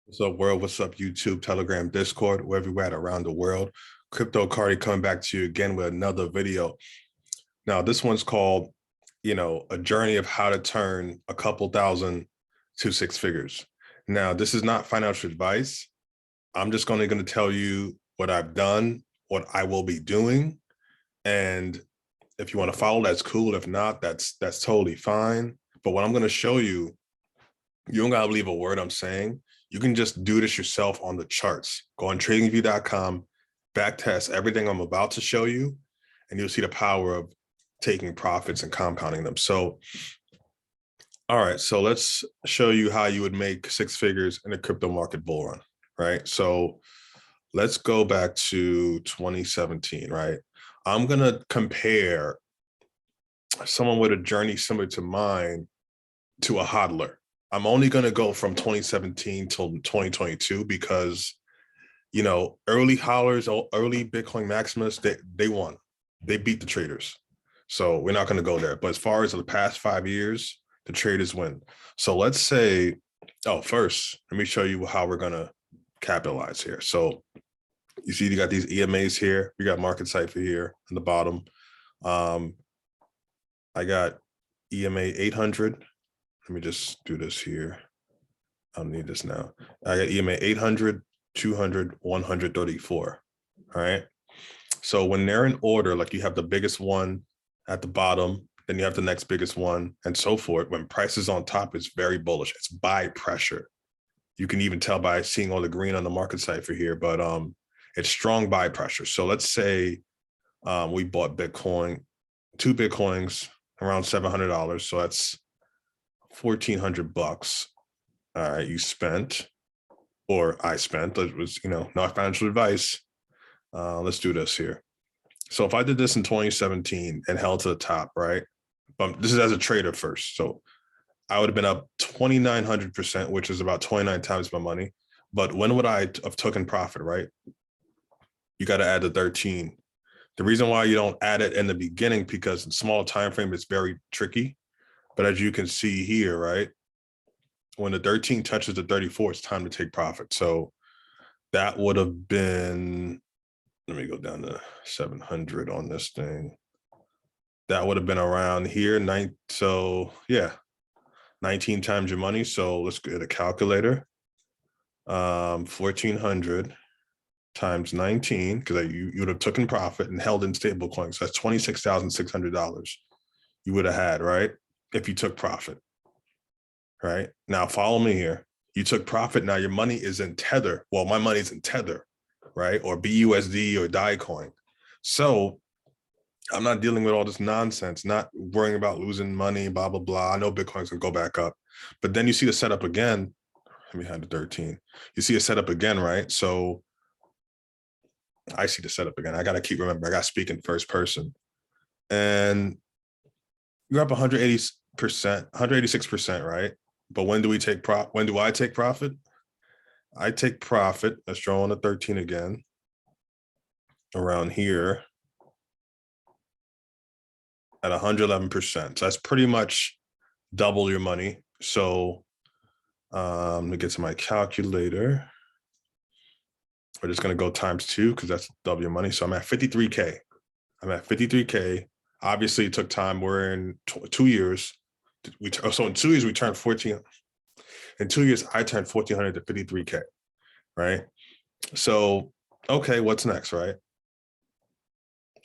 What's up, world? What's up, YouTube, Telegram, Discord, wherever you're at around the world? Crypto Cardi coming back to you again with another video. Now, this one's called, a journey of how to turn a couple thousand to six figures. Now, this is not financial advice. I'm just going to tell you what I've done, what I will be doing. And if you want to follow, that's cool. If not, that's totally fine. But what I'm going to show you, you don't gotta believe a word I'm saying. You can just do this yourself on the charts. Go on tradingview.com, backtest everything I'm about to show you, and you'll see the power of taking profits and compounding them. So, all right, so let's show you how you would make six figures in a crypto market bull run, right? So let's go back to 2017, right? I'm gonna compare someone with a journey similar to mine to a hodler. I'm only going to go from 2017 till 2022 because, early hollers, early Bitcoin maximalists, they won. They beat the traders. So we're not going to go there. But as far as the past 5 years, the traders win. So let's say, first, let me show you how we're going to capitalize here. So you see, you got these EMAs here. We got market cipher here in the bottom. I got EMA 800. Let me just do this here. I don't need this now. I got EMA 800, 200, 134. All right. So when they're in order, like you have the biggest one at the bottom, then you have the next biggest one, and so forth. When price is on top, it's very bullish. It's buy pressure. You can even tell by seeing all the green on the market cipher here, but it's strong buy pressure. So let's say we bought Bitcoin, two Bitcoins around $700. So that's $1,400. All right, you spent, or I spent. It was, not financial advice. Let's do this here. So if I did this in 2017 and held to the top, right? This is as a trader first. So I would have been up 2,900%, which is about 29 times my money. But when would I have taken profit, right? You got to add the 13. The reason why you don't add it in the beginning, because in small time frame, it's very tricky. But as you can see here, right, when the 13 touches the 34, it's time to take profit. So that would have been, let me go down to 700 on this thing. That would have been around here. So yeah, 19 times your money. So let's get a calculator. 1,400 times 19, because you would have taken profit and held in stable coins. So that's $26,600 you would have had, right? If you took profit, right? Now follow me here. You took profit. Now your money is in Tether. Well, my money's in Tether, right? Or BUSD or DAI coin. So I'm not dealing with all this nonsense, not worrying about losing money, blah, blah, blah. I know Bitcoin's gonna go back up. But then you see the setup again. Let me have the 13. You see a setup again, right? So I see the setup again. I got to keep remembering, I got to speak in first person. And you're up 180%, 186%, right? But when do we take profit? When do I take profit? I take profit. Let's draw on the 13 again. Around here at 111%. So that's pretty much double your money. So let me get to my calculator. We're just going to go times 2 because that's double your money. So I'm at 53K. I'm at 53K. Obviously, it took time. We're in 2 years. So in 2 years, we turned 14. In 2 years, I turned 1,400 to 53K, right? So, okay, what's next, right?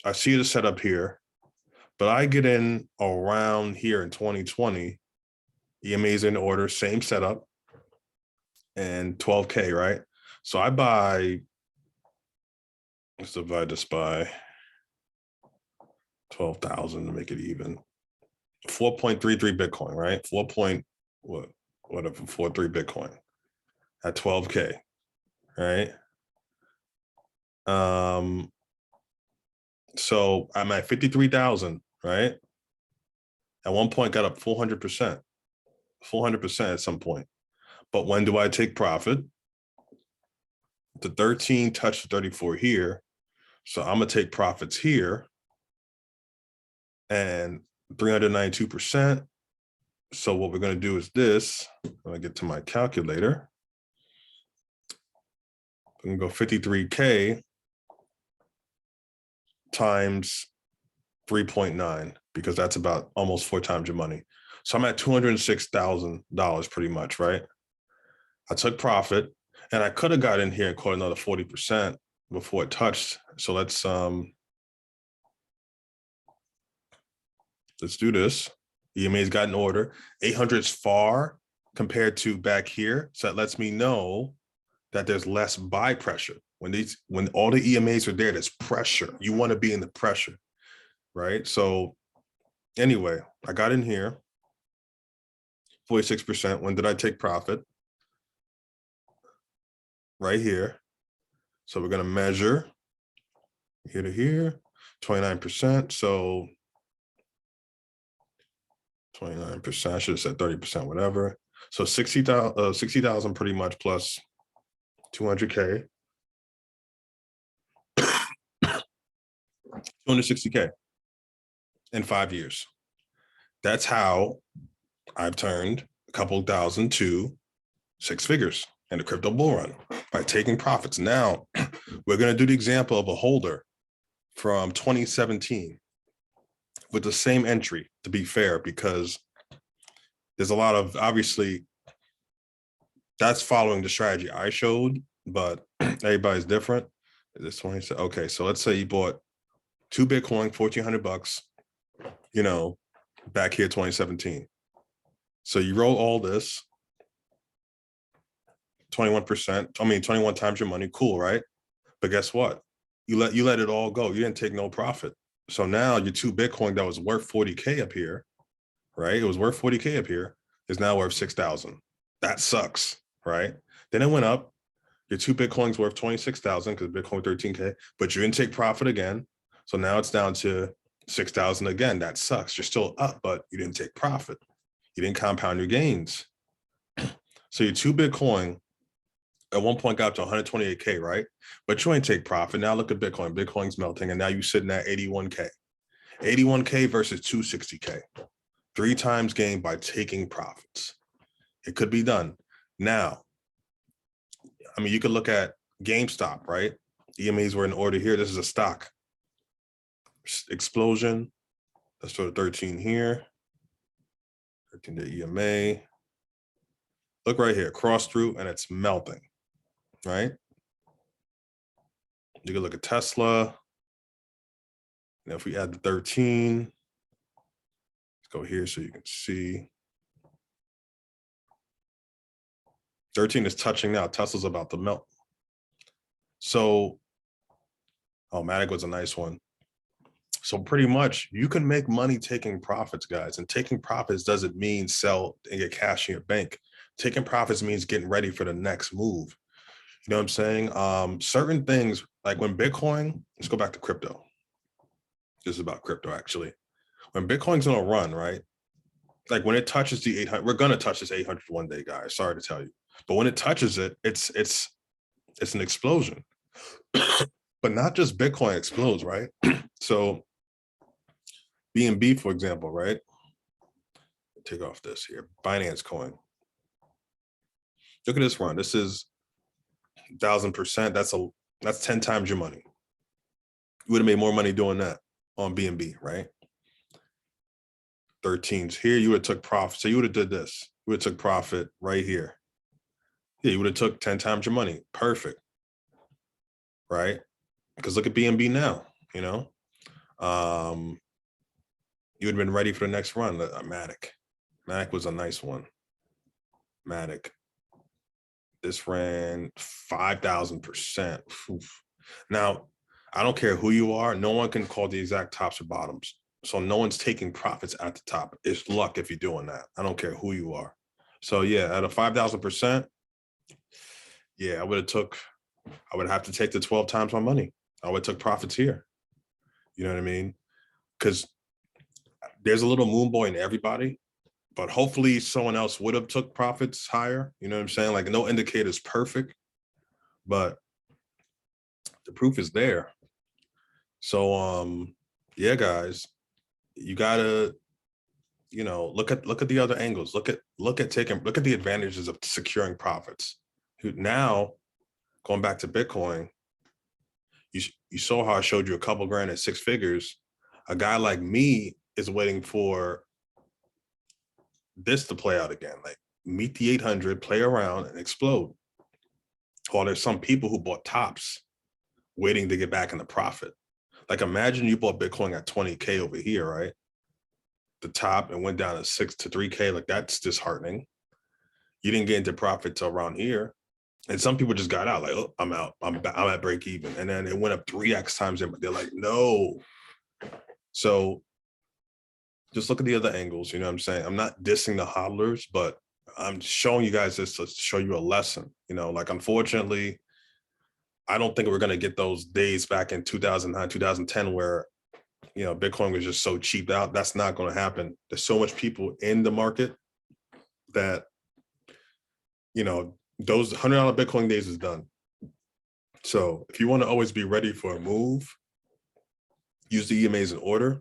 I see the setup here, but I get in around here in 2020. EMA's in order, same setup, and 12K, right? So I buy, let's divide this by 12,000 to make it even. 4.33 Bitcoin, right? 43 Bitcoin at 12K, right? So I'm at 53,000, right? At one point got up 400%, 400% at some point. But when do I take profit? The 13 touched the 34 here. So I'm gonna take profits here and 392%. So what we're gonna do is this. I'm gonna get to my calculator. I'm gonna go 53K times 3.9 because that's about almost 4 times your money. So I'm at $206,000 pretty much, right? I took profit and I could have got in here and caught another 40% before it touched. So let's do this. EMA's got an order. 800 is far compared to back here. So that lets me know that there's less buy pressure. When all the EMAs are there, there's pressure. You want to be in the pressure, right? So anyway, I got in here, 46%. When did I take profit? Right here. So we're going to measure here to here, 29%. So 29%, I should have said 30%, whatever. So 60,000 pretty much plus 200K, 260K in 5 years. That's how I've turned a couple thousand to 6 figures in the crypto bull run by taking profits. Now we're going to do the example of a holder from 2017 with the same entry, to be fair, because there's a lot of, obviously, that's following the strategy I showed, but everybody's different. This one, okay, so let's say you bought 2 Bitcoin, 1,400 bucks, you know, back here 2017. So you roll all this, 21%, I mean 21 times your money, cool, right? But guess what? You let it all go. You didn't take no profit. So now your 2 Bitcoin that was worth 40K up here, right? It was worth 40K up here, is now worth 6,000. That sucks, right? Then it went up. Your 2 Bitcoins worth 26,000 because Bitcoin 13K, but you didn't take profit again. So now it's down to 6,000 again. That sucks. You're still up, but you didn't take profit. You didn't compound your gains. So your 2 Bitcoin at one point got up to 128K, right? But you ain't take profit. Now look at Bitcoin. Bitcoin's melting, and now you're sitting at 81K. 81K versus 260K. 3 times gain by taking profits. It could be done. Now, I mean, you could look at GameStop, right? EMAs were in order here. This is a stock. Explosion. Let's throw 13 here. 13 to EMA. Look right here, cross through, and it's melting, right? You can look at Tesla. Now, if we add the 13, let's go here so you can see. 13 is touching now. Tesla's about to melt. So, oh, Matic was a nice one. So pretty much you can make money taking profits, guys. And taking profits doesn't mean sell and get cash in your bank. Taking profits means getting ready for the next move. You know what I'm saying? Certain things, like when Bitcoin, let's go back to crypto. This is about crypto, actually. When Bitcoin's on a run, right? Like when it touches the 800, we're going to touch this 800 one day, guys. Sorry to tell you. But when it touches it, it's an explosion. But not just Bitcoin explodes, right? So BNB, for example, right? Take off this here, Binance coin. Look at this run. This is 1,000%. That's 10 times your money. You would have made more money doing that on BNB, right? 13s here. You would have took profit. So you would have did this. You would have took profit right here. Yeah, you would have took 10 times your money. Perfect. Right? Because look at BNB now, you know? You would have been ready for the next run. Matic. Matic was a nice one. Matic. This ran 5,000%. Now, I don't care who you are. No one can call the exact tops or bottoms. So no one's taking profits at the top. It's luck if you're doing that. I don't care who you are. So yeah, at a 5,000%, yeah, I would have to take the 12 times my money. I would have took profits here. You know what I mean? Because there's a little moon boy in everybody, but hopefully someone else would have took profits higher. You know what I'm saying? Like no indicator is perfect, but the proof is there. So yeah, guys, you gotta, you know, look at the other angles. Look at the advantages of securing profits. Now going back to Bitcoin, you saw how I showed you a couple grand at 6 figures. A guy like me is waiting for this to play out again, like meet the 800, play around and explode. Or there's some people who bought tops waiting to get back into profit. Like imagine you bought Bitcoin at 20K over here, right? The top and went down to 6 to 3K, like that's disheartening. You didn't get into profit till around here. And some people just got out like, oh, I'm out, I'm at break even. And then it went up 3X times. They're like, no. So just look at the other angles, you know what I'm saying? I'm not dissing the hodlers, but I'm showing you guys this to show you a lesson, you know, like unfortunately, I don't think we're going to get those days back in 2009, 2010, where, you know, Bitcoin was just so cheap out. That's not going to happen. There's so much people in the market that, you know, those $100 Bitcoin days is done. So if you want to always be ready for a move, use the EMAs in order.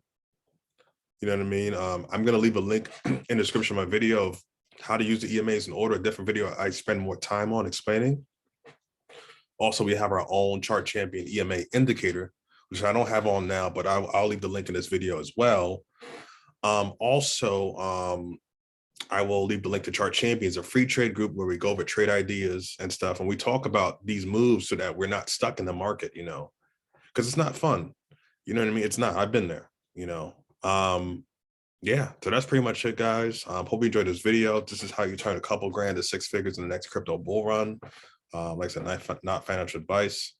You know what I mean? I'm going to leave a link in the description of my video of how to use the EMAs in order, a different video I spend more time on explaining. Also, we have our own Chart Champion EMA indicator, which I don't have on now, but I'll leave the link in this video as well. I will leave the link to Chart Champions, a free trade group where we go over trade ideas and stuff. And we talk about these moves so that we're not stuck in the market, you know, because it's not fun. You know what I mean? It's not. I've been there, you know. Yeah, so that's pretty much it, guys. Hope you enjoyed this video. This is how you turn a couple grand to 6 figures in the next crypto bull run. Like I said, not financial advice.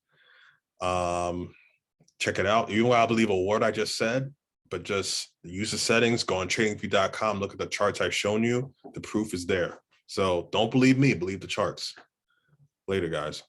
Check it out. You know, I believe a word I just said, but just use the settings, go on tradingview.com, look at the charts I've shown you. The proof is there. So don't believe me, believe the charts. Later, guys.